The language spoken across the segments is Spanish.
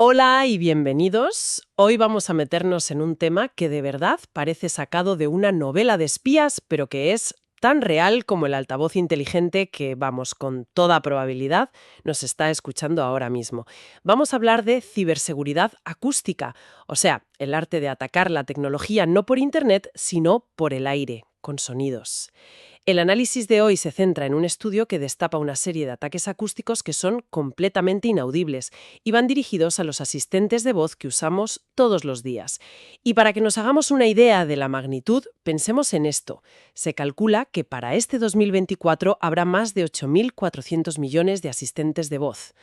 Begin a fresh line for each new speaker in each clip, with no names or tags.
Hola y bienvenidos. Hoy vamos a meternos en un tema que de verdad parece sacado de una novela de espías, pero que es tan real como el altavoz inteligente que, vamos, con toda probabilidad nos está escuchando ahora mismo. Vamos a hablar de ciberseguridad acústica, o sea, el arte de atacar la tecnología no por Internet, sino por el aire, con sonidos. El análisis de hoy se centra en un estudio que destapa una serie de ataques acústicos que son completamente inaudibles y van dirigidos a los asistentes de voz que usamos todos los días. Y para que nos hagamos una idea de la magnitud, pensemos en esto. Se calcula que para este 2024 habrá más de 8.400 millones de asistentes de voz.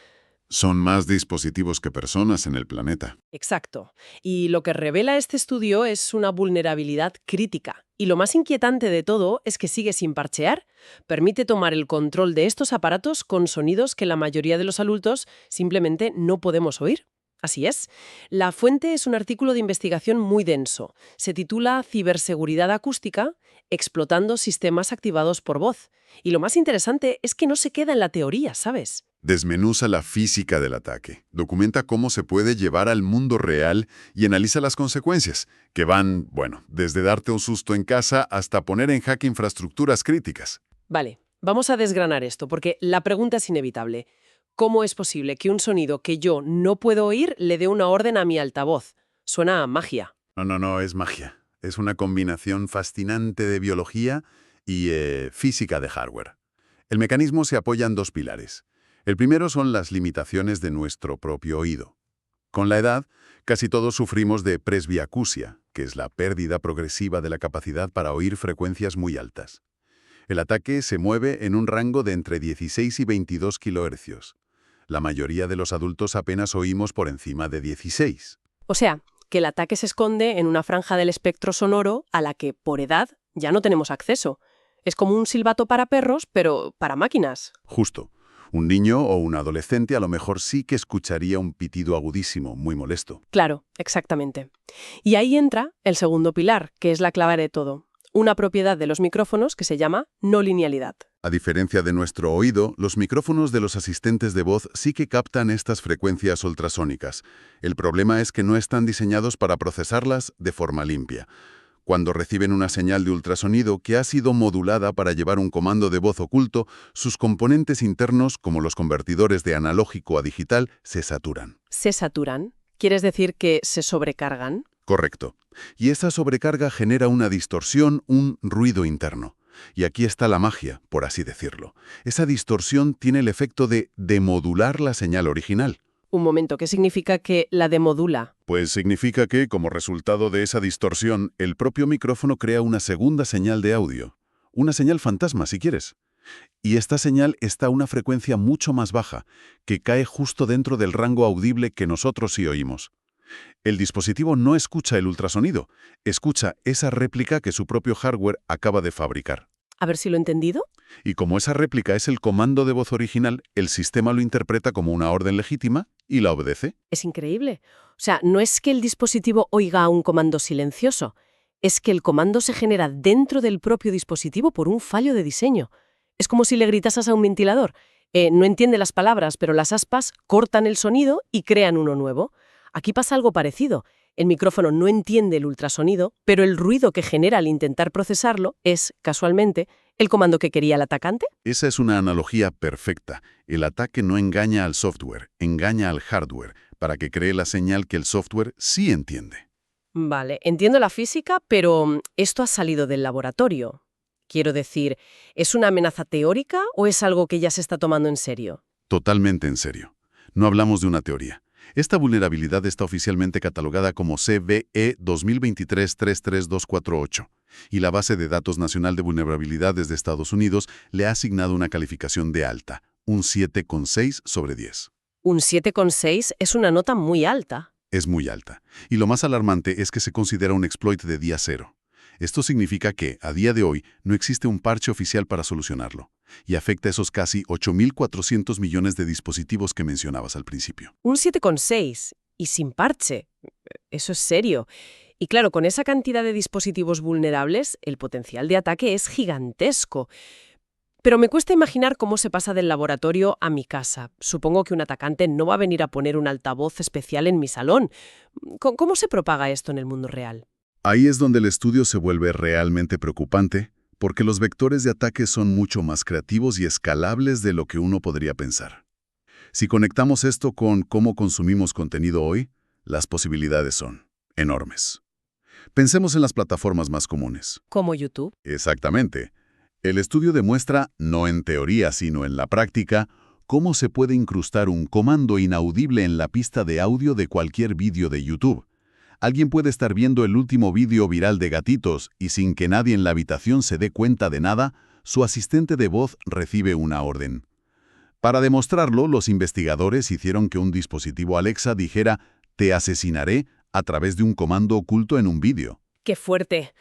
Son más dispositivos que personas en el planeta.
Exacto. Y lo que revela este estudio es una vulnerabilidad crítica. Y lo más inquietante de todo es que sigue sin parchear. Permite tomar el control de estos aparatos con sonidos que la mayoría de los adultos simplemente no podemos oír. Así es. La fuente es un artículo de investigación muy denso. Se titula Ciberseguridad acústica, explotando sistemas activados por voz. Y lo más interesante es que no se queda en la teoría, ¿sabes?
Desmenuza la física del ataque, documenta cómo se puede llevar al mundo real y analiza las consecuencias, que van, bueno, desde darte un susto en casa hasta poner en jaque infraestructuras críticas.
Vale, vamos a desgranar esto, porque la pregunta es inevitable. ¿Cómo es posible que un sonido que yo no puedo oír le dé una orden a mi altavoz? Suena a magia.
No, es magia. Es una combinación fascinante de biología y física de hardware. El mecanismo se apoya en dos pilares. El primero son las limitaciones de nuestro propio oído. Con la edad, casi todos sufrimos de presbiacusia, que es la pérdida progresiva de la capacidad para oír frecuencias muy altas. El ataque se mueve en un rango de entre 16 y 22 kHz. La mayoría de los adultos apenas oímos por encima de 16.
O sea, que el ataque se esconde en una franja del espectro sonoro a la que, por edad, ya no tenemos acceso. Es como un silbato para perros, pero para máquinas.
Justo. Un niño o un adolescente a lo mejor sí que escucharía un pitido agudísimo, muy molesto.
Claro, exactamente. Y ahí entra el segundo pilar, que es la clave de todo. Una propiedad de los micrófonos que se llama no linealidad.
A diferencia de nuestro oído, los micrófonos de los asistentes de voz sí que captan estas frecuencias ultrasónicas. El problema es que no están diseñados para procesarlas de forma limpia. Cuando reciben una señal de ultrasonido que ha sido modulada para llevar un comando de voz oculto, sus componentes internos, como los convertidores de analógico a digital, se saturan.
¿Se saturan? ¿Quieres decir que se sobrecargan?
Correcto. Y esa sobrecarga genera una distorsión, un ruido interno. Y aquí está la magia, por así decirlo. Esa distorsión tiene el efecto de demodular la señal original.
Un momento, ¿qué significa que la demodula?
Pues significa que, como resultado de esa distorsión, el propio micrófono crea una segunda señal de audio. Una señal fantasma, si quieres. Y esta señal está a una frecuencia mucho más baja, que cae justo dentro del rango audible que nosotros sí oímos. El dispositivo no escucha el ultrasonido, escucha esa réplica que su propio hardware acaba de fabricar.
A ver si lo he entendido.
Y como esa réplica es el comando de voz original, el sistema lo interpreta como una orden legítima y la obedece.
Es increíble. O sea, no es que el dispositivo oiga un comando silencioso, es que el comando se genera dentro del propio dispositivo por un fallo de diseño. Es como si le gritases a un ventilador. No entiende las palabras, pero las aspas cortan el sonido y crean uno nuevo. Aquí pasa algo parecido. El micrófono no entiende el ultrasonido, pero el ruido que genera al intentar procesarlo es, casualmente, el comando que quería el atacante.
Esa es una analogía perfecta. El ataque no engaña al software, engaña al hardware, para que cree la señal que el software sí entiende.
Vale, entiendo la física, pero esto ha salido del laboratorio. Quiero decir, ¿es una amenaza teórica o es algo que ya se está tomando en serio?
Totalmente en serio. No hablamos de una teoría. Esta vulnerabilidad está oficialmente catalogada como CVE 2023-33248 y la Base de Datos Nacional de Vulnerabilidades de Estados Unidos le ha asignado una calificación de alta, un 7,6 sobre 10.
Un 7,6 es una nota muy alta.
Es muy alta. Y lo más alarmante es que se considera un exploit de día cero. Esto significa que, a día de hoy, no existe un parche oficial para solucionarlo, y afecta a esos casi 8.400 millones de dispositivos que mencionabas al principio.
Un 7,6 y sin parche. Eso es serio. Y claro, con esa cantidad de dispositivos vulnerables, el potencial de ataque es gigantesco. Pero me cuesta imaginar cómo se pasa del laboratorio a mi casa. Supongo que un atacante no va a venir a poner un altavoz especial en mi salón. ¿Cómo se propaga esto en el mundo real?
Ahí es donde el estudio se vuelve realmente preocupante, porque los vectores de ataque son mucho más creativos y escalables de lo que uno podría pensar. Si conectamos esto con cómo consumimos contenido hoy, las posibilidades son enormes. Pensemos en las plataformas más comunes.
¿Como YouTube?
Exactamente. El estudio demuestra, no en teoría sino en la práctica, cómo se puede incrustar un comando inaudible en la pista de audio de cualquier vídeo de YouTube. Alguien puede estar viendo el último vídeo viral de gatitos y sin que nadie en la habitación se dé cuenta de nada, su asistente de voz recibe una orden. Para demostrarlo, los investigadores hicieron que un dispositivo Alexa dijera «te asesinaré» a través de un comando oculto en un vídeo.
¡Qué fuerte!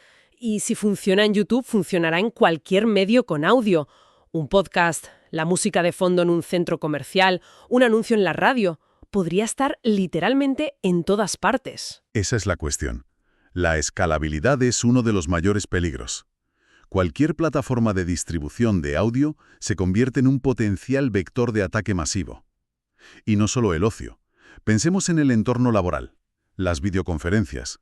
Y si funciona en YouTube, funcionará en cualquier medio con audio. Un podcast, la música de fondo en un centro comercial, un anuncio en la radio. Podría estar literalmente en todas partes.
Esa es la cuestión. La escalabilidad es uno de los mayores peligros. Cualquier plataforma de distribución de audio se convierte en un potencial vector de ataque masivo. Y no solo el ocio. Pensemos en el entorno laboral. Las videoconferencias.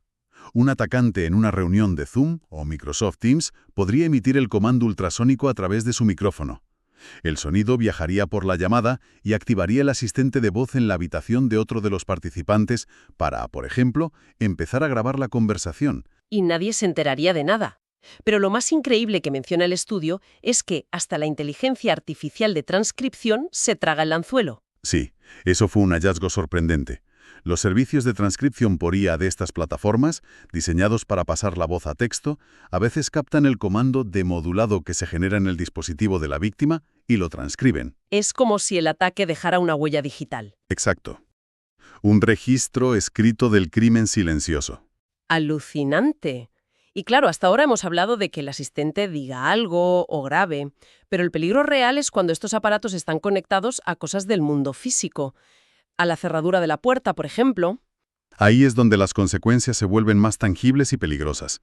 Un atacante en una reunión de Zoom o Microsoft Teams podría emitir el comando ultrasónico a través de su micrófono. El sonido viajaría por la llamada y activaría el asistente de voz en la habitación de otro de los participantes para, por ejemplo, empezar a grabar la conversación.
Y nadie se enteraría de nada. Pero lo más increíble que menciona el estudio es que hasta la inteligencia artificial de transcripción se traga el anzuelo.
Sí, eso fue un hallazgo sorprendente. Los servicios de transcripción por IA de estas plataformas, diseñados para pasar la voz a texto, a veces captan el comando demodulado que se genera en el dispositivo de la víctima y lo transcriben.
Es como si el ataque dejara una huella digital.
Exacto. Un registro escrito del crimen silencioso.
Alucinante. Y claro, hasta ahora hemos hablado de que el asistente diga algo o grabe, pero el peligro real es cuando estos aparatos están conectados a cosas del mundo físico. A la cerradura de la puerta, por ejemplo.
Ahí es donde las consecuencias se vuelven más tangibles y peligrosas.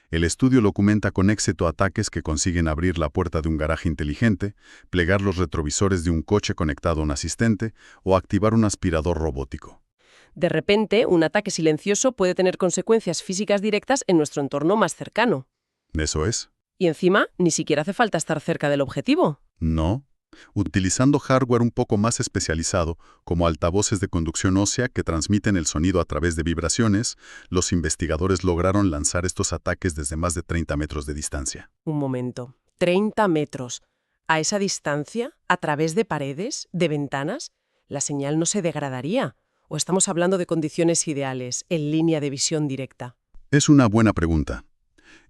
El estudio documenta con éxito ataques que consiguen abrir la puerta de un garaje inteligente, plegar los retrovisores de un coche conectado a un asistente o activar un aspirador robótico.
De repente, un ataque silencioso puede tener consecuencias físicas directas en nuestro entorno más cercano.
¿Eso es?
Y encima, ni siquiera hace falta estar cerca del objetivo.
No. Utilizando hardware un poco más especializado, como altavoces de conducción ósea que transmiten el sonido a través de vibraciones, los investigadores lograron lanzar estos ataques desde más de 30 metros de distancia.
Un momento. 30 metros. A esa distancia, a través de paredes, de ventanas, la señal no se degradaría. ¿O estamos hablando de condiciones ideales, en línea de visión directa?
Es una buena pregunta.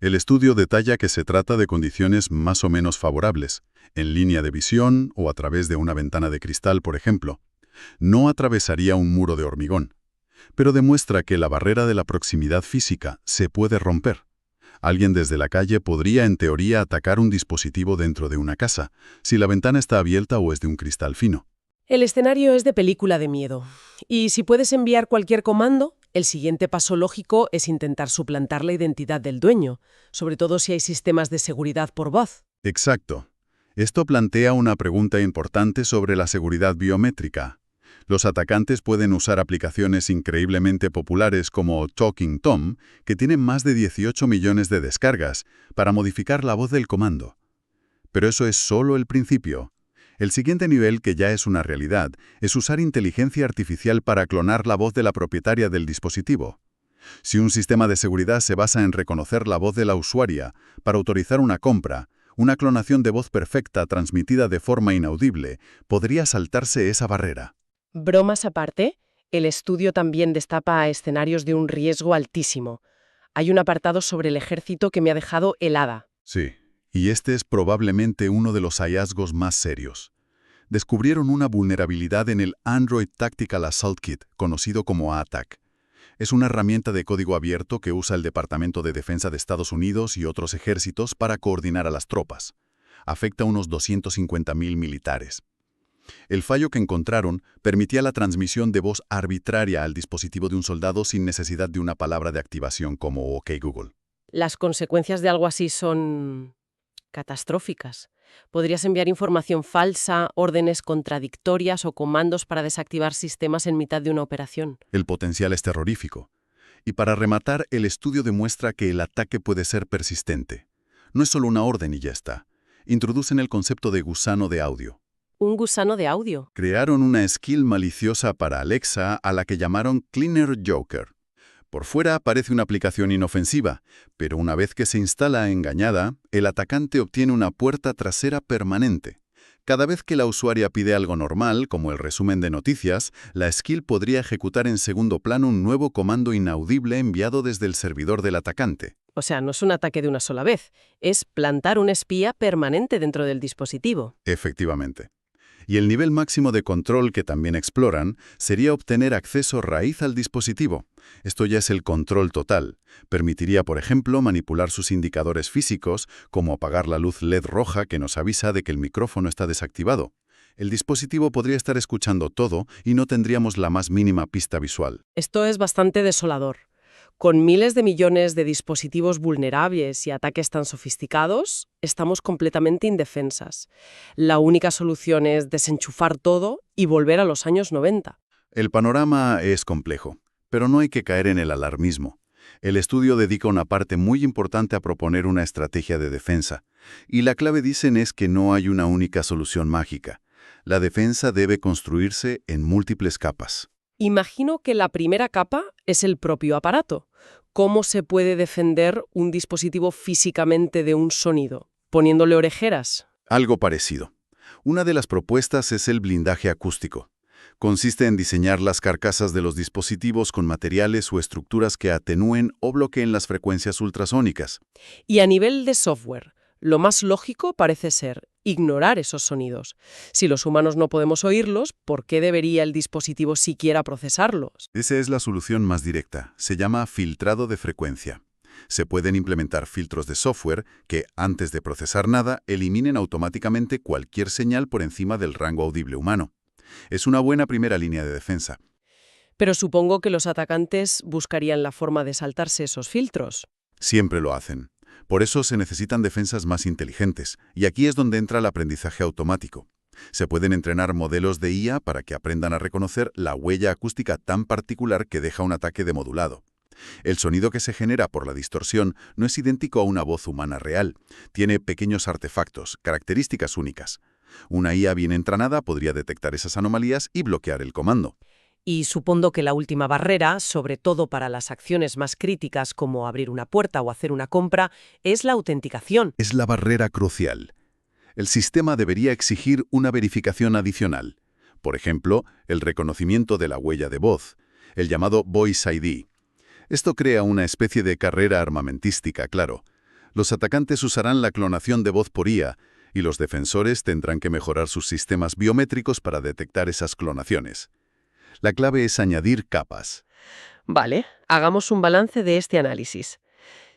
El estudio detalla que se trata de condiciones más o menos favorables, en línea de visión o a través de una ventana de cristal, por ejemplo. No atravesaría un muro de hormigón, pero demuestra que la barrera de la proximidad física se puede romper. Alguien desde la calle podría, en teoría, atacar un dispositivo dentro de una casa, si la ventana está abierta o es de un cristal fino.
El escenario es de película de miedo. Y si puedes enviar cualquier comando, el siguiente paso lógico es intentar suplantar la identidad del dueño, sobre todo si hay sistemas de seguridad por voz.
Exacto. Esto plantea una pregunta importante sobre la seguridad biométrica. Los atacantes pueden usar aplicaciones increíblemente populares como Talking Tom, que tienen más de 18 millones de descargas, para modificar la voz del comando. Pero eso es solo el principio. El siguiente nivel, que ya es una realidad, es usar inteligencia artificial para clonar la voz de la propietaria del dispositivo. Si un sistema de seguridad se basa en reconocer la voz de la usuaria para autorizar una compra, una clonación de voz perfecta transmitida de forma inaudible podría saltarse esa barrera.
Bromas aparte, el estudio también destapa escenarios de un riesgo altísimo. Hay un apartado sobre el ejército que me ha dejado helada.
Sí, y este es probablemente uno de los hallazgos más serios. Descubrieron una vulnerabilidad en el Android Tactical Assault Kit, conocido como ATAK. Es una herramienta de código abierto que usa el Departamento de Defensa de Estados Unidos y otros ejércitos para coordinar a las tropas. Afecta a unos 250.000 militares. El fallo que encontraron permitía la transmisión de voz arbitraria al dispositivo de un soldado sin necesidad de una palabra de activación como OK Google.
Las consecuencias de algo así son catastróficas. Podrías enviar información falsa, órdenes contradictorias o comandos para desactivar sistemas en mitad de una operación.
El potencial es terrorífico. Y para rematar, el estudio demuestra que el ataque puede ser persistente. No es solo una orden y ya está. Introducen el concepto de gusano de audio.
Un gusano de audio.
Crearon una skill maliciosa para Alexa a la que llamaron Cleaner Joker. Por fuera parece una aplicación inofensiva, pero una vez que se instala engañada, el atacante obtiene una puerta trasera permanente. Cada vez que la usuaria pide algo normal, como el resumen de noticias, la skill podría ejecutar en segundo plano un nuevo comando inaudible enviado desde el servidor del atacante.
O sea, no es un ataque de una sola vez, es plantar un espía permanente dentro del dispositivo.
Efectivamente. Y el nivel máximo de control que también exploran sería obtener acceso raíz al dispositivo. Esto ya es el control total. Permitiría, por ejemplo, manipular sus indicadores físicos, como apagar la luz LED roja que nos avisa de que el micrófono está desactivado. El dispositivo podría estar escuchando todo y no tendríamos la más mínima pista visual.
Esto es bastante desolador. Con miles de millones de dispositivos vulnerables y ataques tan sofisticados, estamos completamente indefensas. La única solución es desenchufar todo y volver a los años 90.
El panorama es complejo, pero no hay que caer en el alarmismo. El estudio dedica una parte muy importante a proponer una estrategia de defensa, y la clave, dicen, es que no hay una única solución mágica. La defensa debe construirse en múltiples capas.
Imagino que la primera capa es el propio aparato. ¿Cómo se puede defender un dispositivo físicamente de un sonido? ¿Poniéndole orejeras?
Algo parecido. Una de las propuestas es el blindaje acústico. Consiste en diseñar las carcasas de los dispositivos con materiales o estructuras que atenúen o bloqueen las frecuencias ultrasónicas.
Y a nivel de software, lo más lógico parece ser ignorar esos sonidos. Si los humanos no podemos oírlos, ¿por qué debería el dispositivo siquiera procesarlos?
Esa es la solución más directa. Se llama filtrado de frecuencia. Se pueden implementar filtros de software que, antes de procesar nada, eliminen automáticamente cualquier señal por encima del rango audible humano. Es una buena primera línea de defensa.
Pero supongo que los atacantes buscarían la forma de saltarse esos filtros.
Siempre lo hacen. Por eso se necesitan defensas más inteligentes, y aquí es donde entra el aprendizaje automático. Se pueden entrenar modelos de IA para que aprendan a reconocer la huella acústica tan particular que deja un ataque demodulado. El sonido que se genera por la distorsión no es idéntico a una voz humana real. Tiene pequeños artefactos, características únicas. Una IA bien entrenada podría detectar esas anomalías y bloquear el comando.
Y supongo que la última barrera, sobre todo para las acciones más críticas como abrir una puerta o hacer una compra, es la autenticación.
Es la barrera crucial. El sistema debería exigir una verificación adicional. Por ejemplo, el reconocimiento de la huella de voz, el llamado Voice ID. Esto crea una especie de carrera armamentística, claro. Los atacantes usarán la clonación de voz por IA, y los defensores tendrán que mejorar sus sistemas biométricos para detectar esas clonaciones. La clave es añadir capas.
Vale, hagamos un balance de este análisis.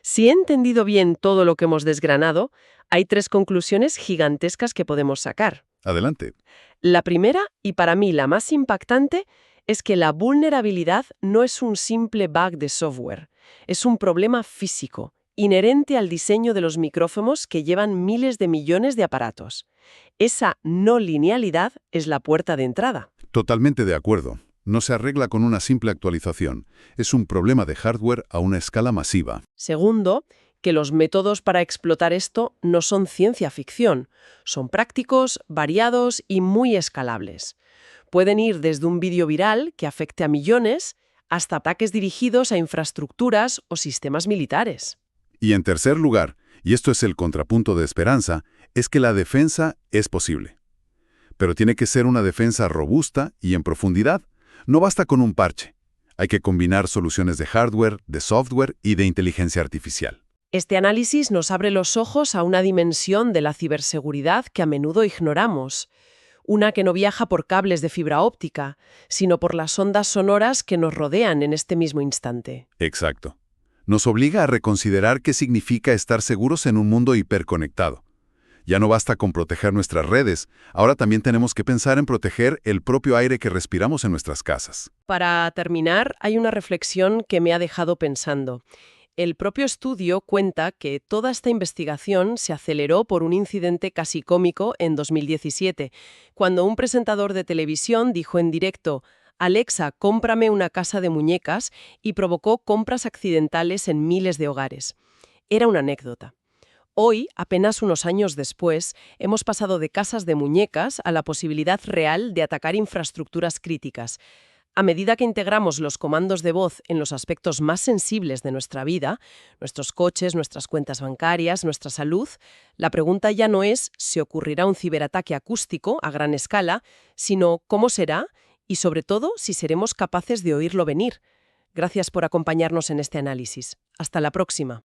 Si he entendido bien todo lo que hemos desgranado, hay 3 conclusiones gigantescas que podemos sacar.
Adelante.
La primera, y para mí la más impactante, es que la vulnerabilidad no es un simple bug de software, es un problema físico, inherente al diseño de los micrófonos que llevan miles de millones de aparatos. Esa no linealidad es la puerta de entrada.
Totalmente de acuerdo. No se arregla con una simple actualización. Es un problema de hardware a una escala masiva.
Segundo, que los métodos para explotar esto no son ciencia ficción, son prácticos, variados y muy escalables. Pueden ir desde un vídeo viral que afecte a millones hasta ataques dirigidos a infraestructuras o sistemas militares.
Y en tercer lugar, y esto es el contrapunto de esperanza, es que la defensa es posible. Pero tiene que ser una defensa robusta y en profundidad. No basta con un parche. Hay que combinar soluciones de hardware, de software y de inteligencia artificial.
Este análisis nos abre los ojos a una dimensión de la ciberseguridad que a menudo ignoramos. Una que no viaja por cables de fibra óptica, sino por las ondas sonoras que nos rodean en este mismo instante.
Exacto. Nos obliga a reconsiderar qué significa estar seguros en un mundo hiperconectado. Ya no basta con proteger nuestras redes, ahora también tenemos que pensar en proteger el propio aire que respiramos en nuestras casas.
Para terminar, hay una reflexión que me ha dejado pensando. El propio estudio cuenta que toda esta investigación se aceleró por un incidente casi cómico en 2017, cuando un presentador de televisión dijo en directo: Alexa, cómprame una casa de muñecas, y provocó compras accidentales en miles de hogares. Era una anécdota. Hoy, apenas unos años después, hemos pasado de casas de muñecas a la posibilidad real de atacar infraestructuras críticas. A medida que integramos los comandos de voz en los aspectos más sensibles de nuestra vida, nuestros coches, nuestras cuentas bancarias, nuestra salud, la pregunta ya no es si ocurrirá un ciberataque acústico a gran escala, sino cómo será y, sobre todo, si seremos capaces de oírlo venir. Gracias por acompañarnos en este análisis. Hasta la próxima.